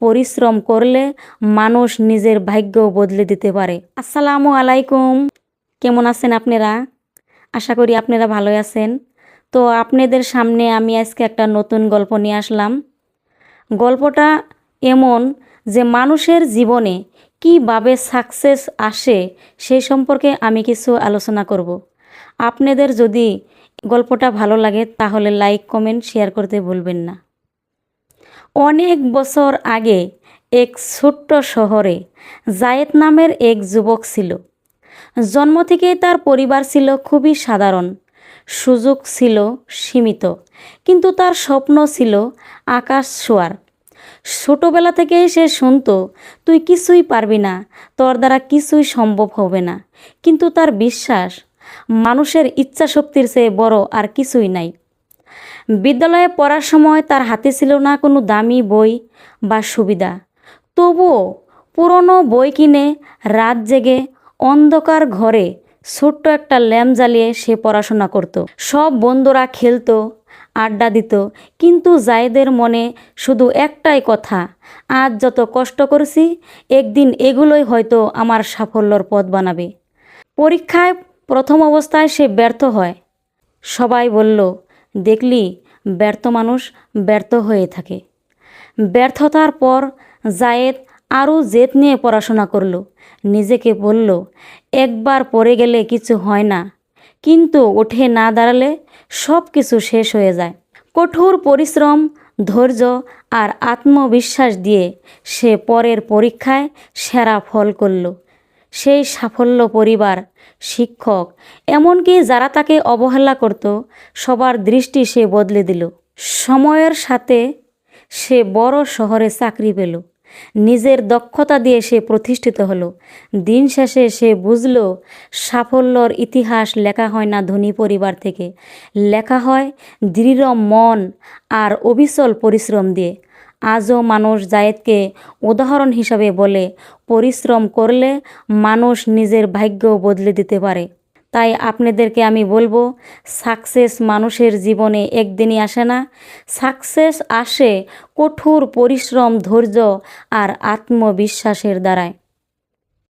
পরিশ্রম করলে মানুষ নিজের ভাগ্য বদলে দিতে পারে। আসসালামু আলাইকুম, কেমন আছেন আপনারা? আশা করি আপনারা ভালোই আছেন। তো আপনাদের সামনে আমি আজকে একটা নতুন গল্প নিয়ে আসলাম। গল্পটা এমন যে মানুষের জীবনে কীভাবে সাকসেস আসে সেই সম্পর্কে আমি কিছু আলোচনা করব। আপনাদের যদি গল্পটা ভালো লাগে তাহলে লাইক, কমেন্ট, শেয়ার করতে ভুলবেন না। অনেক বছর আগে এক ছোট্ট শহরে জায়েদ নামের এক যুবক ছিল। জন্ম থেকেই তার পরিবার ছিল খুবই সাধারণ, সুযোগ ছিল সীমিত, কিন্তু তার স্বপ্ন ছিল আকাশ ছোঁয়ার। ছোটবেলা থেকেই সে শুনতো, তুই কিছুই পারবি না, তোর দ্বারা কিছুই সম্ভব হবে না। কিন্তু তার বিশ্বাস, মানুষের ইচ্ছা শক্তির চেয়ে বড় আর কিছুই নাই। বিদ্যালয়ে পড়ার সময় তার হাতে ছিল না কোনো দামি বই বা সুবিধা। তবুও পুরনো বই কিনে রাত জেগে অন্ধকার ঘরে ছোট্ট একটা ল্যাম্প জ্বালিয়ে সে পড়াশোনা করত। সব বন্ধুরা খেলতো, আড্ডা দিত, কিন্তু জায়েদের মনে শুধু একটাই কথা, আজ যত কষ্ট করেছি একদিন এগুলোই হয়তো আমার সাফল্যর পথ বানাবে। পরীক্ষায় প্রথম অবস্থায় সে ব্যর্থ হয়। সবাই বলল, দেখলি, ব্যর্থ মানুষ ব্যর্থ হয়ে থাকে। ব্যর্থতার পর জায়েদ আরও জেদ নিয়ে পড়াশোনা করল। নিজেকে বলল, একবার পড়ে গেলে কিছু হয় না, কিন্তু উঠে না দাঁড়ালে সব কিছু শেষ হয়ে যায়। কঠোর পরিশ্রম, ধৈর্য আর আত্মবিশ্বাস দিয়ে সে পরের পরীক্ষায় সেরা ফল করল। সেই সাফল্য পরিবার, শিক্ষক, এমনকি যারা তাকে অবহেলা করত, সবার দৃষ্টি সে বদলে দিল। সময়ের সাথে সে বড় শহরে চাকরি পেল। নিজের দক্ষতা দিয়ে সে প্রতিষ্ঠিত হলো। দিন শেষে সে বুঝল, সাফল্যর ইতিহাস লেখা হয় না ধনী পরিবার থেকে, লেখা হয় দৃঢ় মন আর অবিচল পরিশ্রম দিয়ে। আজও মানুষ জায়েদকে উদাহরণ হিসাবে বলে, পরিশ্রম করলে মানুষ নিজের ভাগ্য বদলে দিতে পারে। তাই আপনাদেরকে আমি বলবো, সাকসেস মানুষের জীবনে একদিনই আসে না। সাকসেস আসে কঠোর পরিশ্রম, ধৈর্য আর আত্মবিশ্বাসের দ্বারায়।